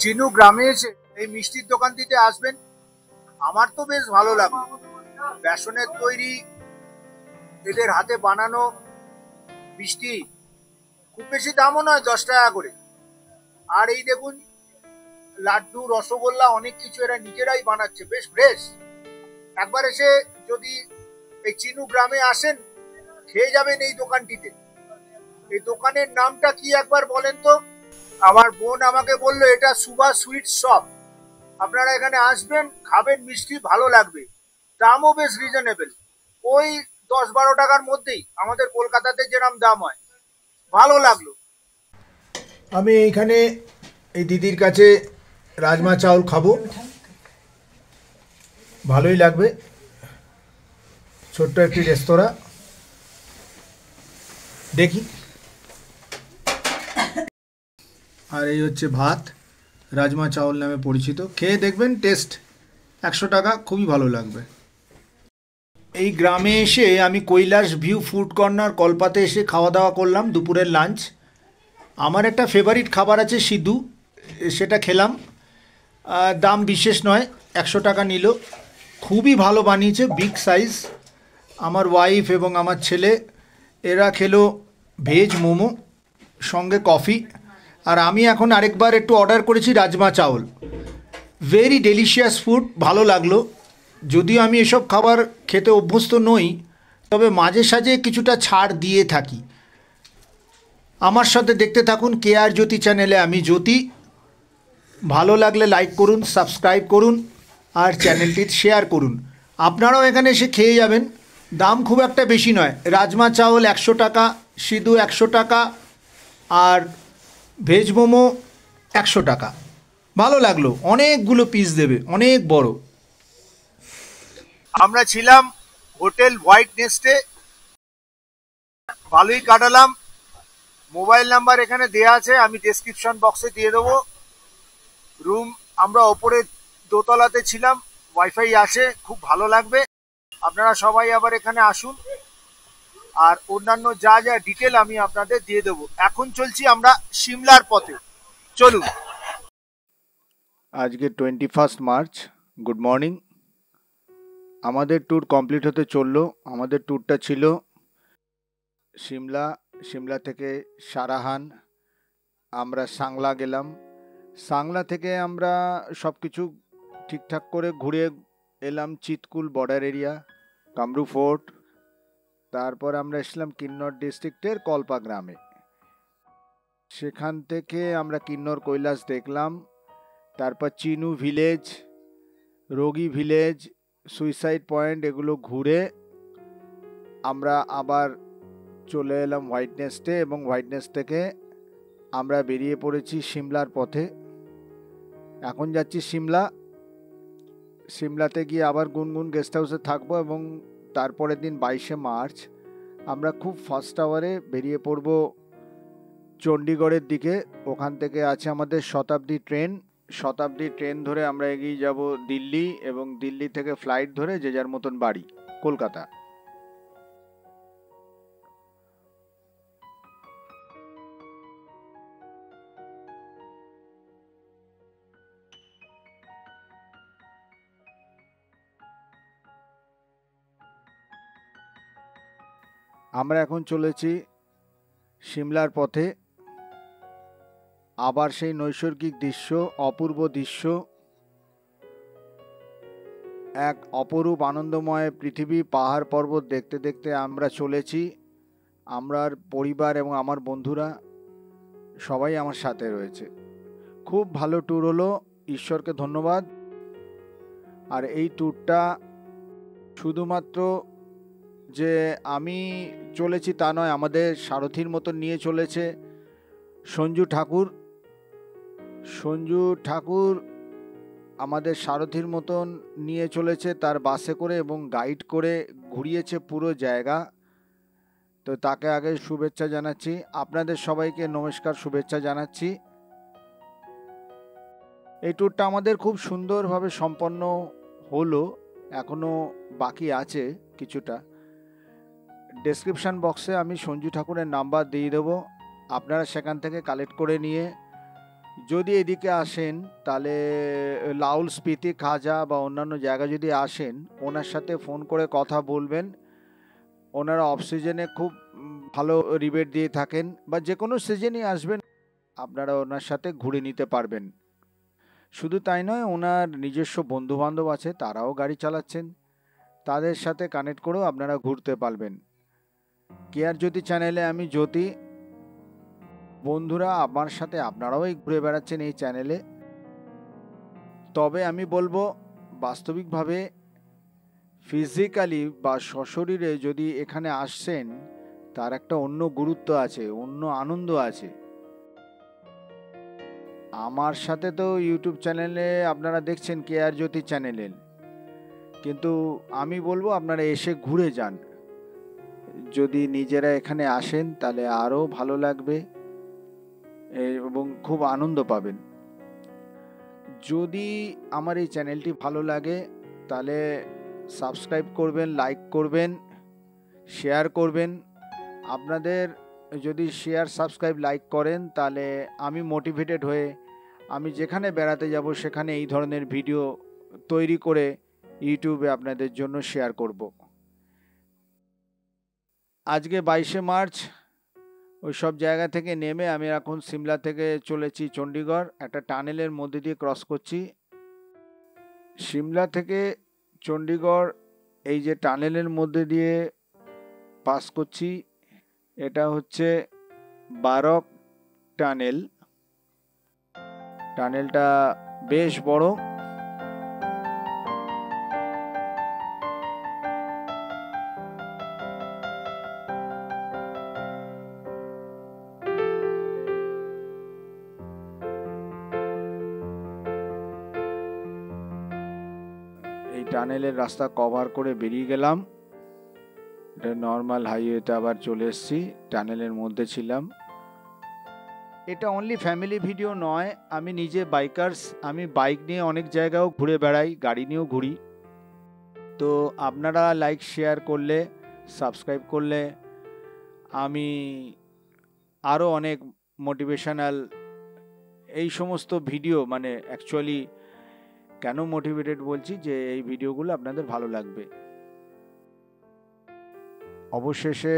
চিনু গ্রামে এসে এই মিষ্টির দোকানটিতে আসবেন। আমার তো বেশ ভালো লাগলো। বেসনের তৈরি এদের হাতে বানানো মিষ্টি, খুব বেশি দামও নয়, 10 টাকা করে। আর এই দেখুন লাড্ডু, রসগোল্লা, অনেক কিছু এরা নিজেরাই বানাচ্ছে, বেশ ফ্রেশ। একবার এসে যদি এই চিনু গ্রামে আসেন, খেয়ে যাবেন এই দোকানটিতে। এই দোকানের নামটা কি একবার বলেন তো? আমার বোন আমাকে বললো এটা সুভাষ সুইট শপ। আপনারা এখানে আসবেন, খাবেন মিষ্টি, ভালো লাগবে। দামও বেশ রিজনেবল, ওই 10-12 টাকার মধ্যেই, আমাদের কলকাতাতে যেরকম দাম হয়। ভালো লাগলো। আমি এইখানে এই দিদির কাছে রাজমা চাউল খাবো, ভালোই লাগবে। ছোট্ট একটি রেস্তোরাঁ, দেখি। আর এই হচ্ছে ভাত, রাজমা চাউল নামে পরিচিত। খেয়ে দেখবেন, টেস্ট 100 টাকা, খুবই ভালো লাগবে। এই গ্রামে এসে আমি কৈলাস ভিউ ফুড কর্নার কলপাতে এসে খাওয়া দাওয়া করলাম দুপুরের লাঞ্চ। আমার একটা ফেভারিট খাবার আছে সিদ্ধু, সেটা খেলাম। দাম বিশেষ নয়, 100 টাকা নিল। খুবই ভালো বানিয়েছে, বিগ সাইজ। আমার ওয়াইফ এবং আমার ছেলে এরা খেলো ভেজ মোমো, সঙ্গে কফি। আর আমি এখন আরেকবার একটু অর্ডার করেছি রাজমা চাউল। ভেরি ডেলিশিয়াস ফুড, ভালো লাগলো। যদিও আমি এসব খাবার খেতে অভ্যস্ত নই, তবে মাঝে সাঝে কিছুটা ছাড় দিয়ে থাকি। আমার সাথে দেখতে থাকুন কে আর জ্যোতি চ্যানেলে। আমি জ্যোতি। ভালো লাগলে লাইক করুন, সাবস্ক্রাইব করুন, আর চ্যানেলটি শেয়ার করুন। আপনারাও এখানে এসে খেয়ে যাবেন। দাম খুব একটা বেশি নয়। রাজমা চাউল 100 টাকা, সিদ্ধু 100 টাকা, আর ভেজ মোমো 100 টাকা। ভালো লাগলো, অনেকগুলো পিস দেবে, অনেক বড়। আমরা ছিলাম হোটেল হোয়াইট নেস্টে, ভালোই কাটালাম। মোবাইল নাম্বার এখানে দেয়া আছে, আমি ডেসক্রিপশন বক্সে দিয়ে দেবো। রুম আমরা ওপরে দোতলাতে ছিলাম, ওয়াইফাই আছে, খুব ভালো লাগবে। আপনারা সবাই আবার এখানে আসুন। আর অন্যান্য যা যা ডিটেল আমি আপনাদের দিয়ে দেবো। এখন চলছি আমরা সিমলার পথে, চলুন। আজকে 21 মার্চ, গুড মর্নিং। আমাদের ট্যুর কমপ্লিট হতে চললো। আমাদের ট্যুরটা ছিল সিমলা, সিমলা থেকে সারাহান, আমরা সাংলা গেলাম। সাংলা থেকে আমরা সব কিছু ঠিকঠাক করে ঘুরে এলাম Chitkul border area, Kamru fort. তারপর আমরা এসলাম কিন্নর ডিস্ট্রিক্টের কল্পা গ্রামে। সেখান থেকে আমরা কিন্নর কৈলাস দেখলাম। তারপর চিনু ভিলেজ, রোগী ভিলেজ, সুইসাইড পয়েন্ট, এগুলো ঘুরে আমরা আবার চলে এলাম হোয়াইট নেস্টে। এবং হোয়াইট নেস্ট থেকে আমরা বেরিয়ে পড়েছি সিমলার পথে। এখন যাচ্ছি সিমলা। সিমলাতে গিয়ে আবার গুনগুন গেস্ট হাউসে থাকবো, এবং তারপরের দিন 22শে মার্চ আমরা খুব ফার্স্ট আওয়ারে বেরিয়ে পড়ব চণ্ডীগড়ের দিকে। ওখান থেকে আছে আমাদের শতাব্দী ট্রেন। শতাব্দী ট্রেন ধরে আমরা এগিয়ে যাব দিল্লি, এবং দিল্লি থেকে ফ্লাইট ধরে যে যার মতন বাড়ি কলকাতা। আমরা এখন চলেছি সিমলার পথে। আবার সেই নৈসর্গিক দৃশ্য, অপূর্ব দৃশ্য, এক অপরূপ আনন্দময় পৃথিবী, পাহাড় পর্বত দেখতে দেখতে আমরা চলেছি। আমার পরিবার এবং আমার বন্ধুরা সবাই আমার সাথে রয়েছে। খুব ভালো ট্যুর হলো, ঈশ্বরকে ধন্যবাদ। আর এই ট্যুরটা শুধুমাত্র যে আমি চলেছি তা নয়, আমাদের সারথীর মতন নিয়ে চলেছে সঞ্জু ঠাকুর। সঞ্জু ঠাকুর আমাদের সারথীর মতন নিয়ে চলেছে তার বাসে করে, এবং গাইড করে ঘুরিয়েছে পুরো জায়গা। তো তাকে আগে শুভেচ্ছা জানাচ্ছি। আপনাদের সবাইকে নমস্কার, শুভেচ্ছা জানাচ্ছি। এই ট্যুরটা আমাদের খুব সুন্দরভাবে সম্পন্ন হলো, এখনও বাকি আছে কিছুটা। ডেসক্রিপশান বক্সে আমি সঞ্জু ঠাকুরের নাম্বার দিয়ে দেবো, আপনারা সেখান থেকে কালেক্ট করে নিয়ে যদি এদিকে আসেন তাহলে লাউল, স্পিতি, খাজা বা অন্যান্য জায়গা যদি আসেন, ওনার সাথে ফোন করে কথা বলবেন। ওনারা অফ সিজনে খুব ভালো রিবেট দিয়ে থাকেন, বা যে কোনো সিজনই আসবেন আপনারা ওনার সাথে ঘুরে নিতে পারবেন। শুধু তাই নয়, ওনার নিজস্ব বন্ধুবান্ধব আছে, তারাও গাড়ি চালাচ্ছেন, তাদের সাথে কানেক্ট করেও আপনারা ঘুরতে পারবেন। কেয়ার জ্যোতি চ্যানেলে আমি জ্যোতি। বন্ধুরা, আমার সাথে আপনারাও এই ঘুরে বেড়াচ্ছেন এই চ্যানেলে। তবে আমি বলবো, বাস্তবিকভাবে ফিজিক্যালি বা সশরীরে যদি এখানে আসছেন, তার একটা অন্য গুরুত্ব আছে, অন্য আনন্দ আছে। আমার সাথে তো ইউটিউব চ্যানেলে আপনারা দেখছেন কেয়ার জ্যোতি চ্যানেলে, কিন্তু আমি বলবো আপনারা এসে ঘুরে যান। যদি নিজেরা এখানে আসেন তাহলে আরও ভালো লাগবে এবং খুব আনন্দ পাবেন। যদি আমার এই চ্যানেলটি ভালো লাগে তাহলে সাবস্ক্রাইব করবেন, লাইক করবেন, শেয়ার করবেন। আপনাদের যদি শেয়ার, সাবস্ক্রাইব, লাইক করেন তাহলে আমি মোটিভেটেড হয়ে আমি যেখানে বেড়াতে যাব সেখানে এই ধরনের ভিডিও তৈরি করে ইউটিউবে আপনাদের জন্য শেয়ার করব। আজকে 22শে মার্চ। ওই সব জায়গা থেকে নেমে আমি এখন সিমলা থেকে চলেছি চণ্ডীগড়। একটা টানেলের মধ্যে দিয়ে ক্রস করছি। সিমলা থেকে চণ্ডীগড় এই যে টানেলের মধ্যে দিয়ে পাস করছি, এটা হচ্ছে বারক টানেল। টানেলটা বেশ বড়। এই টানেলের রাস্তা কভার করে বেরিয়ে গেলাম। এটা নর্মাল হাইওয়েতে আবার চলে এসেছি, টানেলের মধ্যে ছিলাম। এটা অনলি ফ্যামিলি ভিডিও নয়, আমি নিজে বাইকার্স, আমি বাইক নিয়ে অনেক জায়গাও ঘুরে বেড়াই, গাড়ি নিয়েও ঘুরি। তো আপনারা লাইক, শেয়ার করলে, সাবস্ক্রাইব করলে আমি আরও অনেক মোটিভেশনাল এই সমস্ত ভিডিও, মানে অ্যাকচুয়ালি কেন মোটিভেটেড বলছি, যে এই ভিডিওগুলো আপনাদের ভালো লাগবে। অবশেষে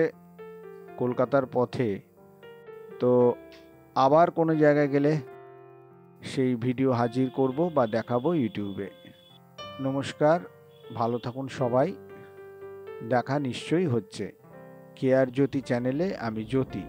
কলকাতার পথে, তো আবার কোনো জায়গায় গেলে সেই ভিডিও হাজির করব বা দেখাবো ইউটিউবে। নমস্কার, ভালো থাকুন সবাই। দেখা নিশ্চয়ই হচ্ছে। কেয়ার জ্যোতি চ্যানেলে আমি জ্যোতি।